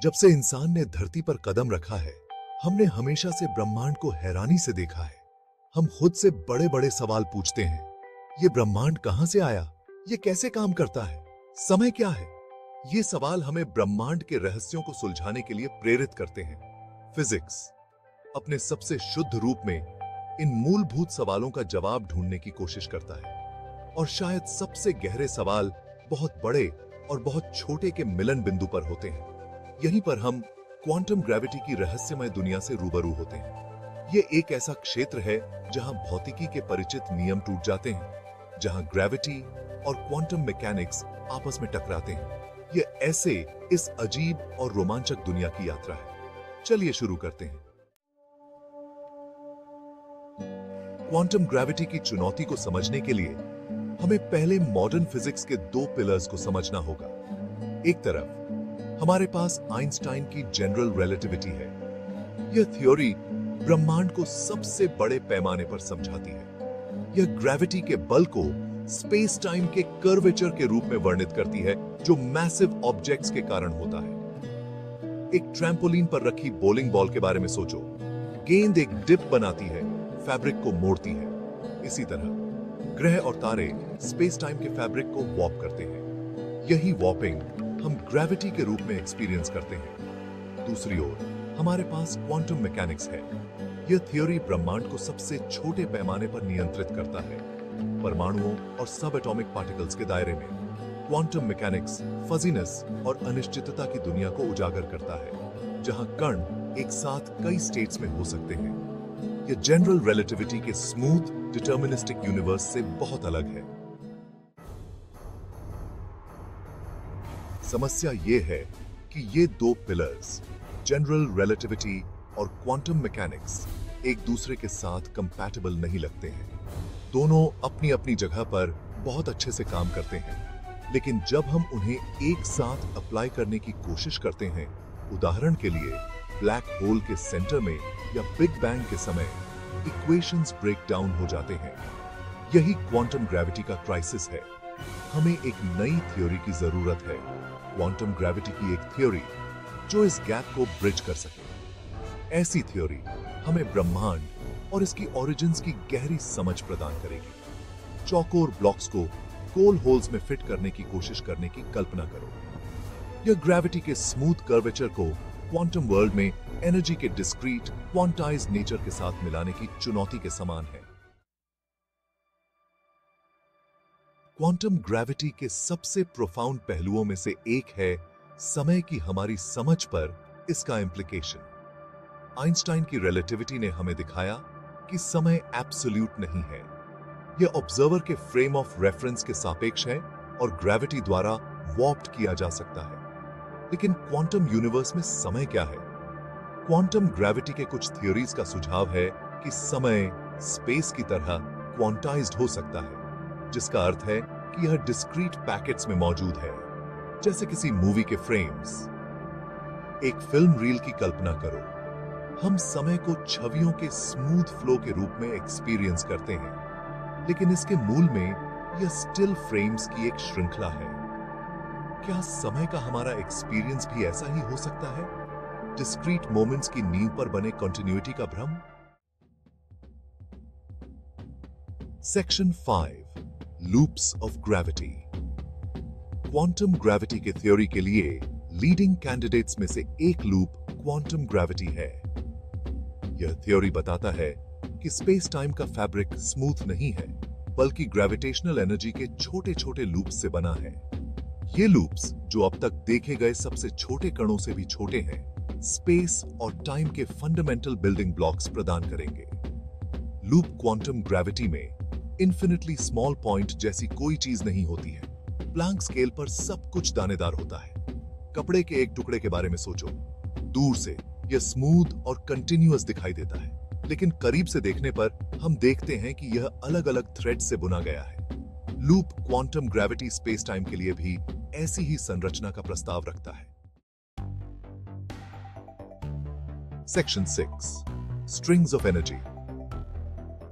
जब से इंसान ने धरती पर कदम रखा है, हमने हमेशा से ब्रह्मांड को हैरानी से देखा है। हम खुद से बड़े बड़े सवाल पूछते हैं। ये ब्रह्मांड कहां से आया? ये कैसे काम करता है? समय क्या है? ये सवाल हमें ब्रह्मांड के रहस्यों को सुलझाने के लिए प्रेरित करते हैं। फिजिक्स अपने सबसे शुद्ध रूप में इन मूलभूत सवालों का जवाब ढूंढने की कोशिश करता है। और शायद सबसे गहरे सवाल बहुत बड़े और बहुत छोटे के मिलन बिंदु पर होते हैं। यहीं पर हम क्वांटम ग्रेविटी की रहस्यमय दुनिया से रूबरू होते हैं। ये एक ऐसा क्षेत्र है जहां भौतिकी के परिचित नियम टूट जाते हैं, जहां ग्रेविटी और क्वांटम मैकेनिक्स आपस में टकराते हैं। ये ऐसे इस अजीब और रोमांचक दुनिया की यात्रा है। चलिए शुरू करते हैं। क्वांटम ग्रेविटी की चुनौती को समझने के लिए हमें पहले मॉडर्न फिजिक्स के दो पिलर्स को समझना होगा। एक तरफ हमारे पास आइंस्टाइन की जनरल रिलेटिविटी है। यह थ्योरी ब्रह्मांड को सबसे बड़े पैमाने पर समझाती है। यह ग्रेविटी के बल को स्पेस टाइम के कर्वेचर के रूप में वर्णित करती है, जो मैसिव ऑब्जेक्ट्स के कारण होता है। एक ट्रैम्पोलिन पर रखी बोलिंग बॉल के बारे में सोचो। गेंद एक डिप बनाती है, फैब्रिक को मोड़ती है। इसी तरह ग्रह और तारे स्पेस टाइम के फैब्रिक को वॉर्प करते हैं। यही वॉर्पिंग हम ग्रेविटी के रूप में एक्सपीरियंस करते हैं। दूसरी ओर हमारे पास क्वांटम मैकेनिक्स है। यह थ्योरी ब्रह्मांड को सबसे छोटे पैमाने पर नियंत्रित करता है, परमाणुओं और सब एटॉमिक पार्टिकल्स के दायरे में। क्वांटम मैकेनिक्स फजीनेस और अनिश्चितता की दुनिया को उजागर करता है, जहां कण एक साथ कई स्टेट्स में हो सकते हैं। यह जनरल रिलेटिविटी के स्मूथ डिटर्मिनिस्टिक यूनिवर्स से बहुत अलग है। समस्या यह है कि ये दो पिलर्स, जनरल रिलेटिविटी और क्वांटम मैकेनिक्स, एक दूसरे के साथ कंपैटिबल नहीं लगते हैं। दोनों अपनी अपनी जगह पर बहुत अच्छे से काम करते हैं, लेकिन जब हम उन्हें एक साथ अप्लाई करने की कोशिश करते हैं, उदाहरण के लिए ब्लैक होल के सेंटर में या बिग बैंग के समय, इक्वेशंस ब्रेक डाउन हो जाते हैं। यही क्वांटम ग्रेविटी का क्राइसिस है। हमें एक नई थ्योरी की जरूरत है, क्वांटम ग्रेविटी की एक थ्योरी जो इस गैप को ब्रिज कर सके। ऐसी थ्योरी हमें ब्रह्मांड और इसकी ओरिजिन्स की गहरी समझ प्रदान करेगी। चौकोर ब्लॉक्स को कोल होल्स में फिट करने की कोशिश करने की कल्पना करो। यह ग्रेविटी के स्मूथ कर्वेचर को क्वांटम वर्ल्ड में एनर्जी के डिस्क्रीट क्वांटाइज्ड नेचर के साथ मिलाने की चुनौती के समान है। क्वांटम ग्रेविटी के सबसे प्रोफाउंड पहलुओं में से एक है समय की हमारी समझ पर इसका इम्प्लीकेशन। आइंस्टाइन की रिलेटिविटी ने हमें दिखाया कि समय एब्सोल्यूट नहीं है। यह ऑब्जर्वर के फ्रेम ऑफ रेफरेंस के सापेक्ष है और ग्रेविटी द्वारा वॉर्प्ड किया जा सकता है। लेकिन क्वांटम यूनिवर्स में समय क्या है? क्वांटम ग्रेविटी के कुछ थ्योरीज का सुझाव है कि समय स्पेस की तरह क्वांटाइज्ड हो सकता है, जिसका अर्थ है कि यह डिस्क्रीट पैकेट्स में मौजूद है, जैसे किसी मूवी के फ्रेम्स। एक फिल्म रील की कल्पना करो। हम समय को छवियों के स्मूथ फ्लो के रूप में एक्सपीरियंस करते हैं, लेकिन इसके मूल में यह स्टिल फ्रेम्स की एक श्रृंखला है। क्या समय का हमारा एक्सपीरियंस भी ऐसा ही हो सकता है? डिस्क्रीट मोमेंट्स की नींव पर बने कंटिन्यूटी का भ्रम। Section 5, loops of gravity. Quantum gravity के थ्योरी के लिए लीडिंग कैंडिडेट्स में से एक लूप क्वांटम ग्रेविटी है। यह थ्योरी बताता है कि स्पेस टाइम का फैब्रिक स्मूथ नहीं है, बल्कि ग्रेविटेशनल एनर्जी के छोटे छोटे लूप्स से बना है। ये लूप्स, जो अब तक देखे गए सबसे छोटे कणों से भी छोटे हैं, स्पेस और टाइम के फंडामेंटल बिल्डिंग ब्लॉक्स प्रदान करेंगे। लूप क्वांटम ग्रेविटी में इन्फिनिटली स्मॉल पॉइंट जैसी कोई चीज नहीं होती है। प्लैंक स्केल पर सब कुछ दानेदार होता है। कपड़े के एक टुकड़े के बारे में सोचो। दूर से यह स्मूथ और कंटिन्यूअस दिखाई देता है, लेकिन करीब से देखने पर हम देखते हैं कि यह अलग अलग थ्रेड से बुना गया है। Loop quantum gravity space time के लिए भी ऐसी ही संरचना का प्रस्ताव रखता है। Section 6, strings of energy.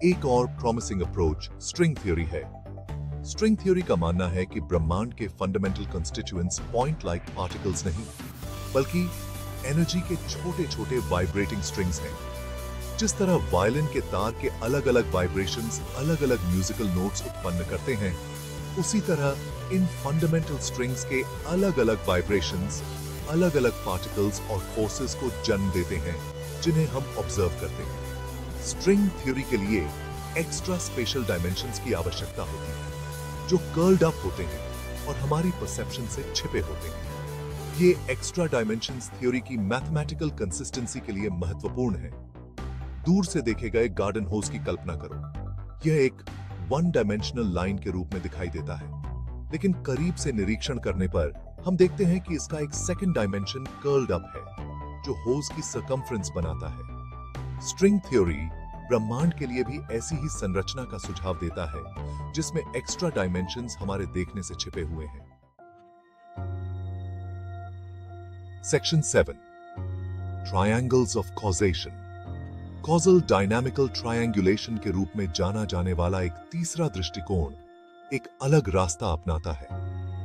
एक और प्रॉमिसिंग अप्रोच स्ट्रिंग थ्योरी है। स्ट्रिंग थ्योरी का मानना है कि ब्रह्मांड के fundamental constituents point like particles नहीं, बल्कि एनर्जी के छोटे छोटे वाइब्रेटिंग स्ट्रिंग्स हैं। जिस तरह वायलिन के तार के अलग अलग वाइब्रेशंस अलग अलग म्यूजिकल नोट्स उत्पन्न करते हैं, उसी तरह इन फंडामेंटल स्ट्रिंग्स के अलग अलग वाइब्रेशंस अलग अलग पार्टिकल्स और फोर्सेस को जन्म देते हैं, जिन्हें हम ऑब्जर्व करते हैं। स्ट्रिंग थ्योरी के लिए एक्स्ट्रा स्पेशल डायमेंशंस की आवश्यकता होती है, जो कर्ल्ड अप होते हैं और हमारी परसेप्शन से छिपे होते हैं। ये एक्स्ट्रा डायमेंशंस थ्योरी की मैथमेटिकल कंसिस्टेंसी के लिए महत्वपूर्ण है। दूर से देखे गए गार्डन होज की कल्पना करो। यह एक वन डायमेंशनल लाइन के रूप में दिखाई देता है, लेकिन करीब से निरीक्षण करने पर हम देखते हैं कि इसका एक सेकंड डायमेंशन कर्ल्ड अप है, जो होज की सर्कमफ्रेंस बनाता है। स्ट्रिंग थ्योरी ब्रह्मांड के लिए भी ऐसी ही संरचना का सुझाव देता है, जिसमें एक्स्ट्रा डायमेंशंस हमारे देखने से छिपे हुए हैं। Section 7, triangles of causation. Causal dynamical triangulation के रूप में जाना जाने वाला एक तीसरा दृष्टिकोण एक अलग रास्ता अपनाता है।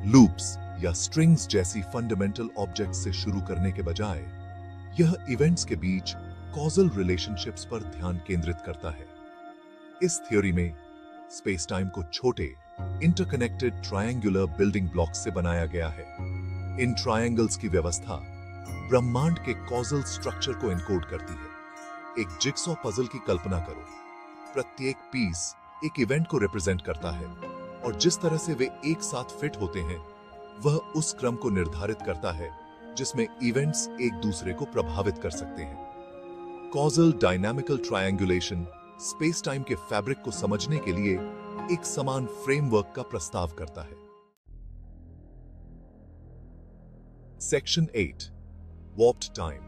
लूप्स या स्ट्रिंग्स जैसी फंडामेंटल ऑब्जेक्ट्स से शुरू करने के बजाय यह इवेंट्स के बीच कॉजल रिलेशनशिप्स पर ध्यान केंद्रित करता है। इस थ्योरी में स्पेस टाइम को छोटे इंटरकनेक्टेड ट्रायंगुलर बिल्डिंग ब्लॉक्स से बनाया गया है। इन ट्रायंगल्स की व्यवस्था ब्रह्मांड के कॉजल स्ट्रक्चर को एनकोड करती है। एक जिगसॉ पजल की कल्पना करो। प्रत्येक पीस एक इवेंट को रिप्रेजेंट करता है, और जिस तरह से वे एक साथ फिट होते हैं वह उस क्रम को निर्धारित करता है जिसमें इवेंट्स एक दूसरे को प्रभावित कर सकते हैं। Causal dynamical triangulation space time के फैब्रिक को समझने के लिए एक समान फ्रेमवर्क का प्रस्ताव करता है। Section 8, warped time.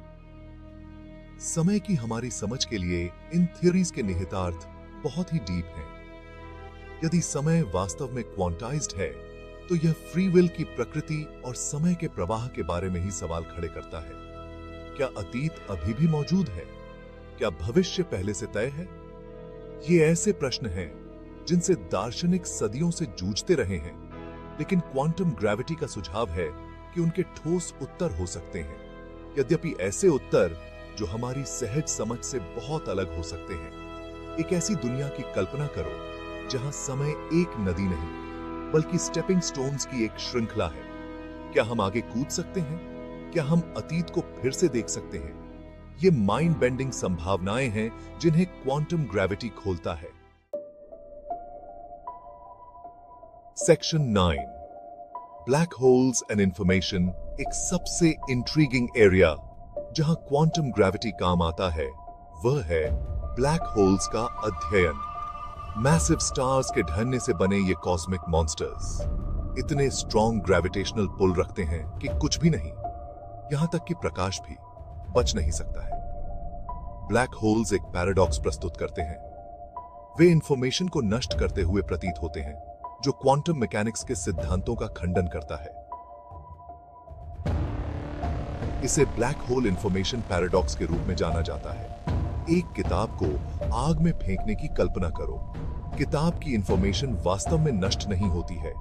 समय की हमारी समझ के लिए इन थ्योरीज के निहितार्थ बहुत ही डीप हैं। यदि समय वास्तव में क्वांटाइज्ड है, तो यह फ्री विल की प्रकृति और समय के प्रवाह के बारे में ही सवाल खड़े करता है। क्या अतीत अभी भी मौजूद है? क्या भविष्य पहले से तय है? ये ऐसे प्रश्न हैं जिनसे दार्शनिक सदियों से जूझते रहे हैं, लेकिन क्वांटम ग्रेविटी का सुझाव है कि उनके ठोस उत्तर हो सकते हैं, यद्यपि ऐसे उत्तर जो हमारी सहज समझ से बहुत अलग हो सकते हैं। एक ऐसी दुनिया की कल्पना करो जहां समय एक नदी नहीं, बल्कि स्टेपिंग स्टोन्स की एक श्रृंखला है। क्या हम आगे कूद सकते हैं? क्या हम अतीत को फिर से देख सकते हैं? ये माइंड बेंडिंग संभावनाएं हैं जिन्हें क्वांटम ग्रेविटी खोलता है। Section 9, black holes and information. एक सबसे इंट्रीगिंग एरिया जहां क्वांटम ग्रेविटी काम आता है, वह है ब्लैक होल्स का अध्ययन। मैसिव स्टार्स के ढलने से बने ये कॉस्मिक मॉन्स्टर्स इतने स्ट्रॉन्ग ग्रेविटेशनल पुल रखते हैं कि कुछ भी नहीं, यहां तक कि प्रकाश भी बच नहीं सकता है। ब्लैक होल्स एक पैराडॉक्स प्रस्तुत करते हैं। वे इंफॉर्मेशन को नष्ट करते हुए प्रतीत होते हैं, जो क्वांटम मैकेनिक्स के सिद्धांतों का खंडन करता है। इसे ब्लैक होल इंफॉर्मेशन पैराडॉक्स के रूप में जाना जाता है। एक किताब को आग में फेंकने की कल्पना करो। किताब की इंफॉर्मेशन वास्तव में नष्ट नहीं होती है,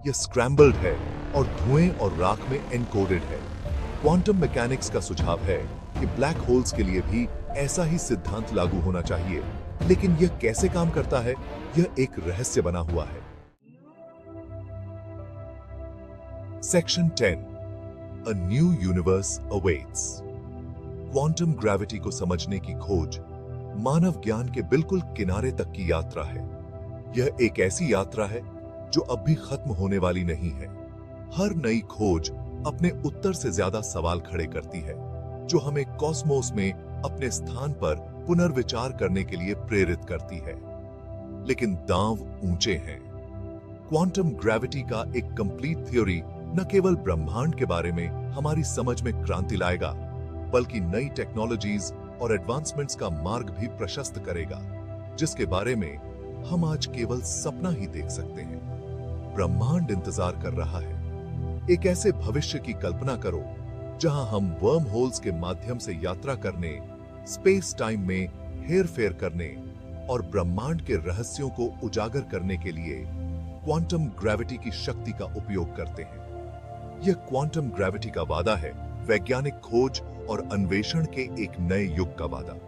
यह स्क्रैम्बल्ड है और धुएं और राख में एनकोडेड है। क्वांटम मैकेनिक्स का सुझाव है कि ब्लैक होल्स के लिए भी ऐसा ही सिद्धांत लागू होना चाहिए, लेकिन यह कैसे काम करता है, यह एक रहस्य बना हुआ है। Section 10, A new universe awaits। Quantum gravity को समझने की खोज मानव ज्ञान के बिल्कुल किनारे तक की यात्रा है। यह एक ऐसी यात्रा है जो अब भी खत्म होने वाली नहीं है। हर नई खोज अपने उत्तर से ज्यादा सवाल खड़े करती है, जो हमें कॉस्मोस में अपने स्थान पर पुनर्विचार करने के लिए प्रेरित करती है। लेकिन दांव ऊंचे हैं। क्वांटम ग्रेविटी का एक कंप्लीट थ्योरी न केवल ब्रह्मांड के बारे में हमारी समझ में क्रांति लाएगा, बल्कि नई टेक्नोलॉजीज और एडवांसमेंट्स का मार्ग भी प्रशस्त करेगा, जिसके बारे में हम आज केवल सपना ही देख सकते हैं। ब्रह्मांड इंतजार कर रहा है। एक ऐसे भविष्य की कल्पना करो जहां हम वर्म होल्स के माध्यम से यात्रा करने, स्पेस टाइम में हेरफेर करने और ब्रह्मांड के रहस्यों को उजागर करने के लिए क्वांटम ग्रेविटी की शक्ति का उपयोग करते हैं। यह क्वांटम ग्रेविटी का वादा है, वैज्ञानिक खोज और अन्वेषण के एक नए युग का वादा।